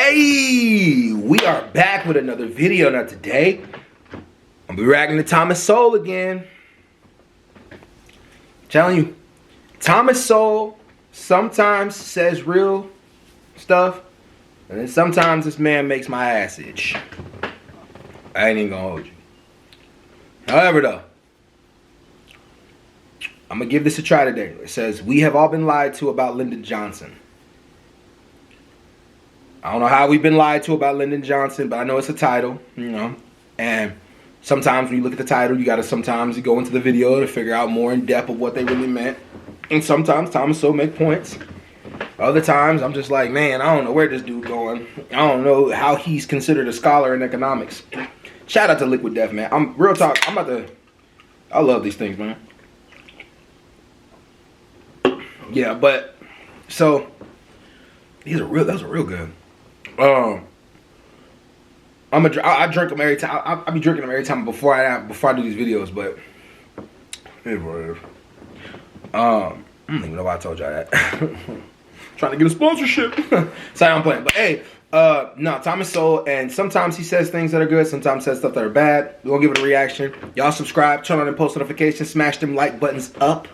Hey, we are back with another video. Now today, I'm gonna be reacting to Thomas Sowell again. Telling you, Thomas Sowell sometimes says real stuff, and then sometimes this man makes my ass itch. I ain't even gonna hold you. However though, I'm gonna give this a try today. It says, we have all been lied to about Lyndon Johnson. I don't know how we've been lied to about Lyndon Johnson, but I know it's a title, you know. And sometimes when you look at the title, you gotta sometimes go into the video to figure out more in depth of what they really meant. And sometimes Thomas Sowell make points. Other times I'm just like, man, I don't know where this dude going. I don't know how he's considered a scholar in economics. Shout out to Liquid Death, man. I'm real talk. I love these things, man. Yeah, but so those are real good. I drink them every time. I be drinking them every time before I do these videos. But I don't even know why I told y'all that. Trying to get a sponsorship. Sorry, I'm playing. But hey, no, Thomas Sowell, and sometimes he says things that are good, sometimes says stuff that are bad. We're gonna give it a reaction. Y'all subscribe, turn on them post notifications, smash them like buttons up.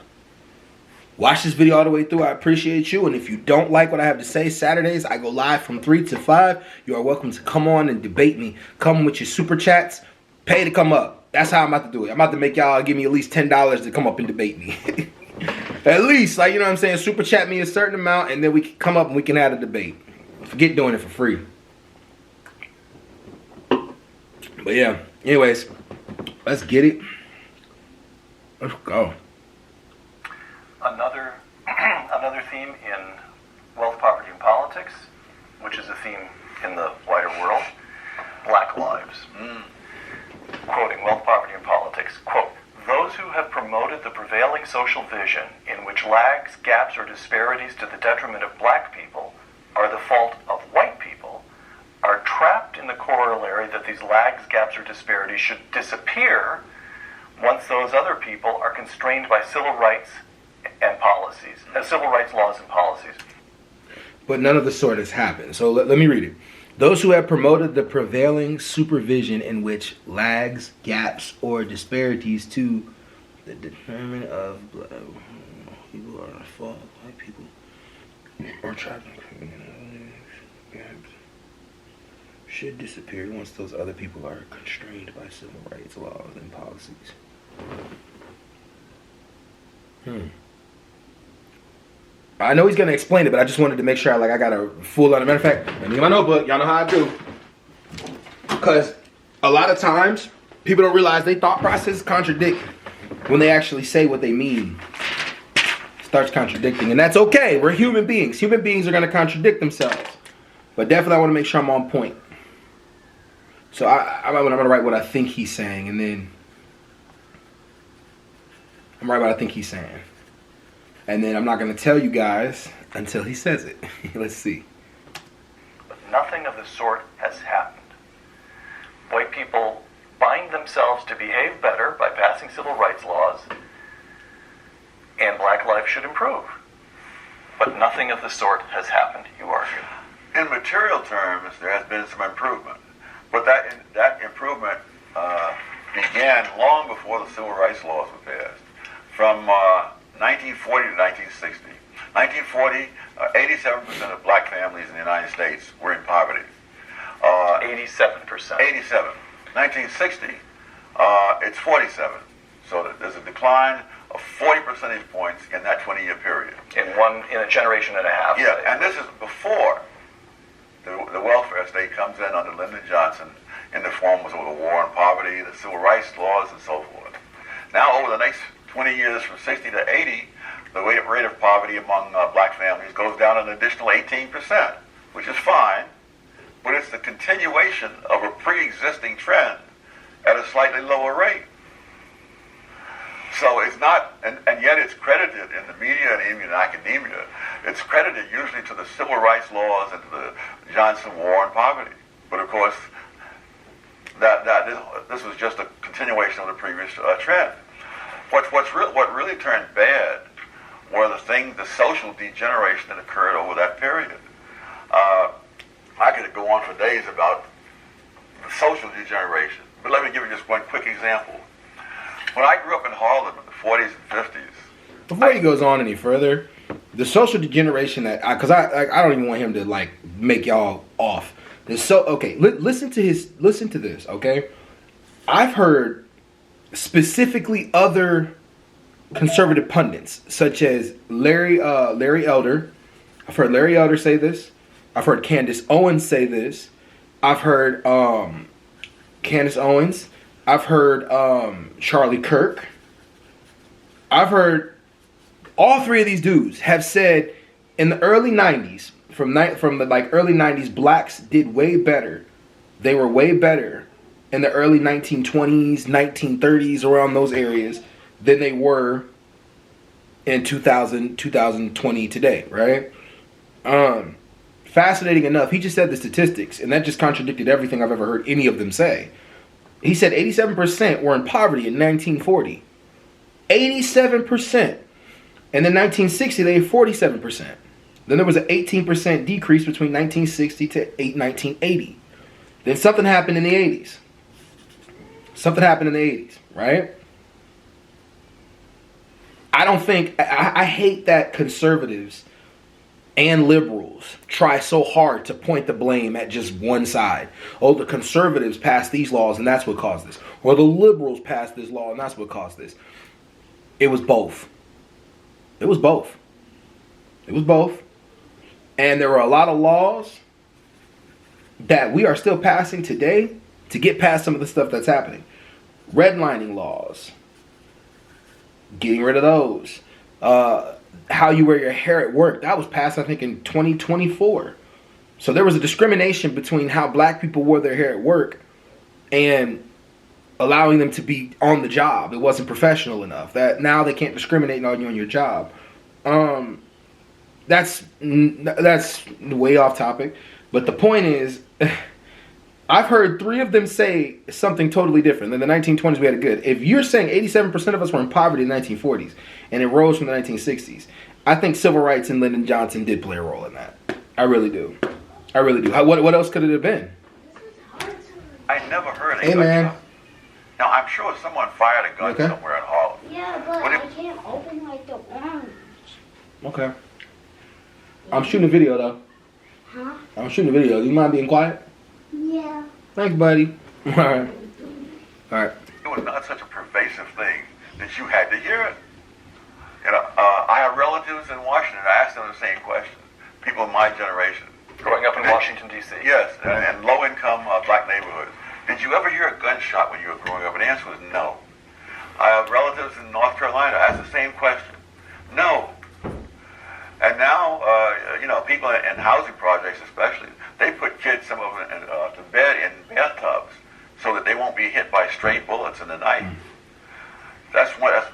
Watch this video all the way through. I appreciate you. And if you don't like what I have to say, Saturdays, I go live from 3 to 5. You are welcome to come on and debate me. Come with your super chats. Pay to come up. That's how I'm about to do it. I'm about to make y'all give me at least $10 to come up and debate me. At least, like, you know what I'm saying? Super chat me a certain amount, and then we can come up and we can have a debate. Forget doing it for free. But yeah, anyways, let's get it. Let's go. Another theme in wealth, poverty, and politics, which is a theme in the wider world, Black lives. Quoting Wealth, Poverty, and Politics, quote, "Those who have promoted the prevailing social vision in which lags, gaps, or disparities to the detriment of black people are the fault of white people are trapped in the corollary that these lags, gaps, or disparities should disappear once those other people are constrained by civil rights and policies, civil rights laws and policies." But none of the sort has happened. So let me read it. Those who have promoted the prevailing supervision in which lags, gaps, or disparities to the determinant of black people are the fault of white people or trapped in gaps should disappear once those other people are constrained by civil rights laws and policies. I know he's gonna explain it, but I just wanted to make sure I got a full on. Matter of fact, let me get my notebook. Y'all know how I do. Because a lot of times people don't realize their thought process contradict when they actually say what they mean. It starts contradicting, and that's okay. We're human beings. Human beings are gonna contradict themselves. But definitely I want to make sure I'm on point. So I'm gonna write what I think he's saying, and then I'm write what I think he's saying. And then I'm not going to tell you guys until he says it. Let's see. But nothing of the sort has happened. White people bind themselves to behave better by passing civil rights laws, and black life should improve. But nothing of the sort has happened, you argue. In material terms, there has been some improvement. But that improvement began long before the civil rights laws were passed. From 1940 to 1960. 1940, 87% of black families in the United States were in poverty. 87%. 87. 1960, it's 47. So there's a decline of 40 percentage points in that 20-year period. In a generation and a half. Yeah, and this is before the welfare state comes in under Lyndon Johnson in the form of the war on poverty, the civil rights laws, and so forth. Now, over the next 20 years, from 60 to 80, the rate of poverty among black families goes down an additional 18%, which is fine, but it's the continuation of a pre-existing trend at a slightly lower rate. So it's not, and yet it's credited in the media and even in academia, it's credited usually to the civil rights laws and to the Johnson war on poverty. But of course, this was just a continuation of the previous trend. What really turned bad were the social degeneration that occurred over that period. I could go on for days about the social degeneration. But let me give you just one quick example. When I grew up in Harlem in the 40s and 50s. Before he goes on any further, the social degeneration that, because I don't even want him to like make y'all off. Okay, listen to this, okay? I've heard specifically other conservative pundits, such as Larry Elder. I've heard Larry Elder say this. I've heard Candace Owens say this. I've heard Candace Owens. I've heard Charlie Kirk. I've heard all three of these dudes have said in the early 90s, from the like early 90s, blacks did way better. They were way better in the early 1920s, 1930s, around those areas than they were in 2020 today, right? Fascinating enough, he just said the statistics, and that just contradicted everything I've ever heard any of them say. He said 87% were in poverty in 1940. 87%. And then 1960, they had 47%. Then there was an 18% decrease between 1960 to 1980. Then something happened in the 80s. Something happened in the 80s, right? I hate that conservatives and liberals try so hard to point the blame at just one side. Oh, the conservatives passed these laws and that's what caused this. Or the liberals passed this law and that's what caused this. It was both. It was both. It was both. And there were a lot of laws that we are still passing today to get past some of the stuff that's happening. Redlining laws. Getting rid of those. How you wear your hair at work. That was passed, I think, in 2024. So there was a discrimination between how black people wore their hair at work and allowing them to be on the job. It wasn't professional enough. That now they can't discriminate on you on your job. That's way off topic. But the point is, I've heard three of them say something totally different. In the 1920s, we had it good. If you're saying 87% of us were in poverty in the 1940s, and it rose from the 1960s, I think civil rights and Lyndon Johnson did play a role in that. I really do. I really do. What else could it have been? I never heard Hey, man. Now, I'm sure someone fired a gun somewhere in Harlem. Yeah, but I can't open like the orange. Okay. I'm shooting a video, though. Huh? I'm shooting a video. Do you mind being quiet? Yeah. Thanks, buddy. All right. All right. It was not such a pervasive thing that you had to hear it. You know, I have relatives in Washington. I asked them the same question. People in my generation. Growing up in Washington, D.C. Yes, and low-income black neighborhoods. Did you ever hear a gunshot when you were growing up? And the answer was no. I have relatives in North Carolina. I asked the same question. No. And now, people in housing projects especially, they put kids, some of them, to bed in bathtubs so that they won't be hit by stray bullets in the night. That's what I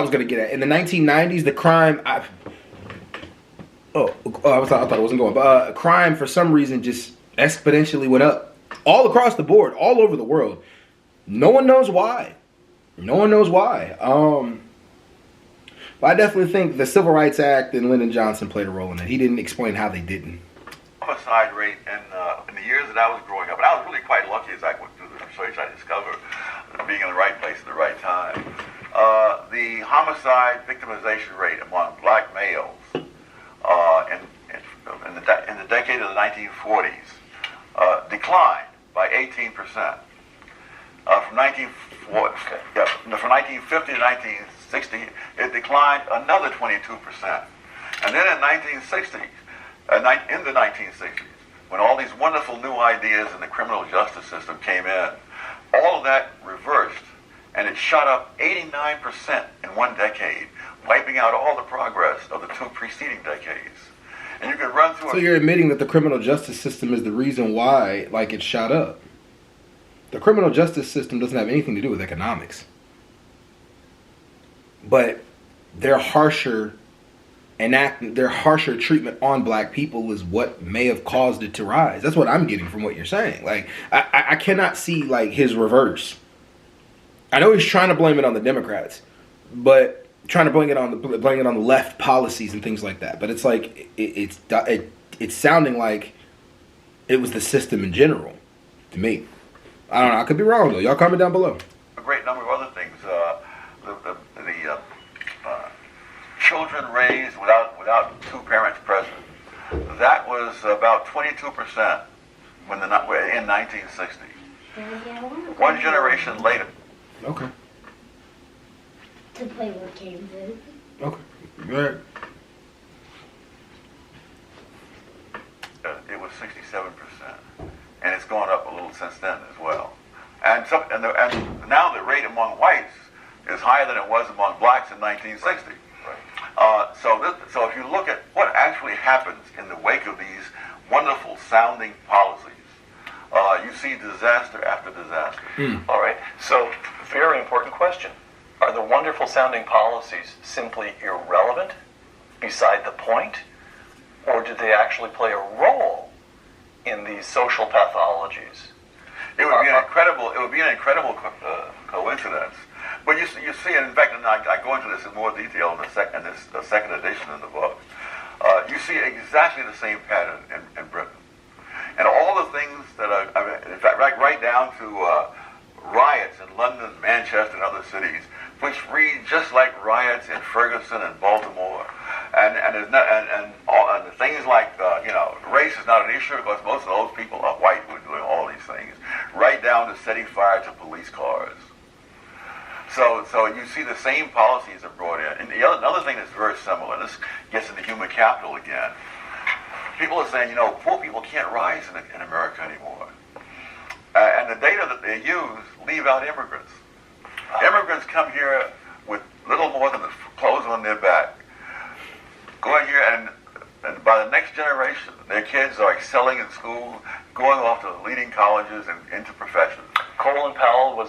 was going to get at. In the 1990s, the crime... I thought it wasn't going. But crime, for some reason, just exponentially went up. All across the board, all over the world. No one knows why. No one knows why. But I definitely think the Civil Rights Act and Lyndon Johnson played a role in it. He didn't explain how they didn't. Homicide rate in the years that I was growing up, and I was really quite lucky as I went through the research, I discovered being in the right place at the right time. The homicide victimization rate among black males in the decade of the 1940s declined by 18%. From 1950 to 1960, it declined another 22%. And then in the 1960s, when all these wonderful new ideas in the criminal justice system came in, all of that reversed, and it shot up 89% in one decade, wiping out all the progress of the two preceding decades. And you can run through. So you're admitting that the criminal justice system is the reason why, it shot up. The criminal justice system doesn't have anything to do with economics. But their harsher treatment on black people is what may have caused it to rise. That's what I'm getting from what you're saying. I cannot see his reverse. I know he's trying to blame it on the Democrats, but trying to blame it on the left policies and things like that. But it's it's sounding like it was the system in general. To me, I don't know. I could be wrong though. Y'all comment down below. A great number of other things. The children raised without two parents present. That was about 22% in 1960. One generation later. Okay. To play with games. Okay. Right. It was 67%, and it's gone up a little since then as well. And now the rate among whites is higher than it was among blacks in 1960. So if you look at what actually happens in the wake of these wonderful sounding policies, you see disaster after disaster. All right. So, very important question. Are the wonderful sounding policies simply irrelevant, beside the point, or do they actually play a role in these social pathologies? It would be an incredible coincidence. But you see, and in fact, and I go into this in more detail in the second edition of the book. You see exactly the same pattern in Britain, and all the things that are, in fact, right down to riots in London, Manchester, and other cities, which read just like riots in Ferguson and Baltimore, and things like race is not an issue because most of those people are white who are doing all these things, right down to setting fire to police cars. So you see the same policies are brought in. And another thing that's very similar, and this gets into human capital again. People are saying, poor people can't rise in America anymore. And the data that they use leave out immigrants. Immigrants come here with little more than the clothes on their back. Go in here and by the next generation, their kids are excelling in school, going off to leading colleges and into professions. Colin Powell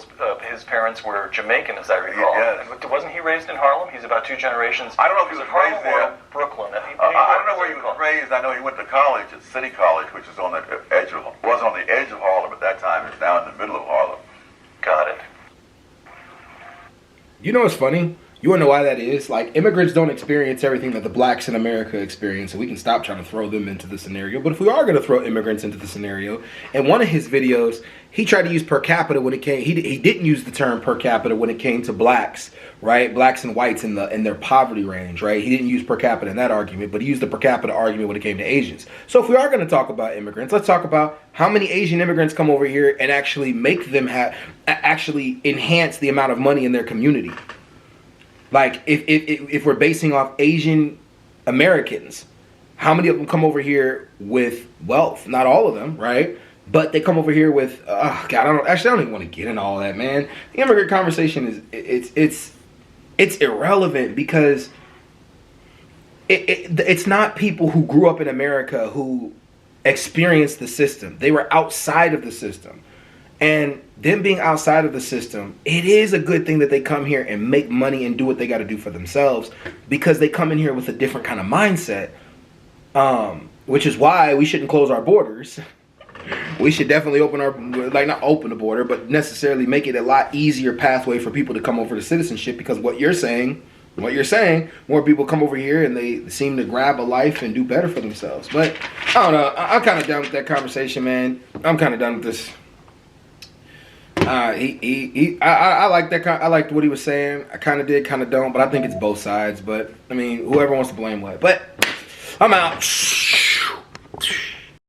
his parents were Jamaican, as I recall. Yes. Wasn't he raised in Harlem? He's about two generations. I don't know if he was raised there. Brooklyn. I don't know where he was raised. I know he went to college at City College, which is on the edge of Harlem at that time. It's now in the middle of Harlem. Got it. You know what's funny? You want to know why that is? Like, immigrants don't experience everything that the blacks in America experience, so we can stop trying to throw them into the scenario. But if we are going to throw immigrants into the scenario, in one of his videos, he tried to use per capita when it came. He didn't use the term per capita when it came to blacks, right? Blacks and whites in their poverty range, right? He didn't use per capita in that argument, but he used the per capita argument when it came to Asians. So if we are going to talk about immigrants, let's talk about how many Asian immigrants come over here and actually make them actually enhance the amount of money in their community. Like, if we're basing off Asian Americans, how many of them come over here with wealth? Not all of them, right? But they come over here with, God, I don't even want to get into all that, man. The immigrant conversation it's irrelevant because it's not people who grew up in America who experienced the system. They were outside of the system. And them being outside of the system, it is a good thing that they come here and make money and do what they got to do for themselves because they come in here with a different kind of mindset, which is why we shouldn't close our borders. We should definitely not open the border, but necessarily make it a lot easier pathway for people to come over to citizenship because what you're saying, more people come over here and they seem to grab a life and do better for themselves. But I don't know. I'm kind of done with that conversation, man. I'm kind of done with this. I like that. I liked what he was saying. I kind of did, kind of don't, but I think it's both sides. But I mean, whoever wants to blame what. But I'm out.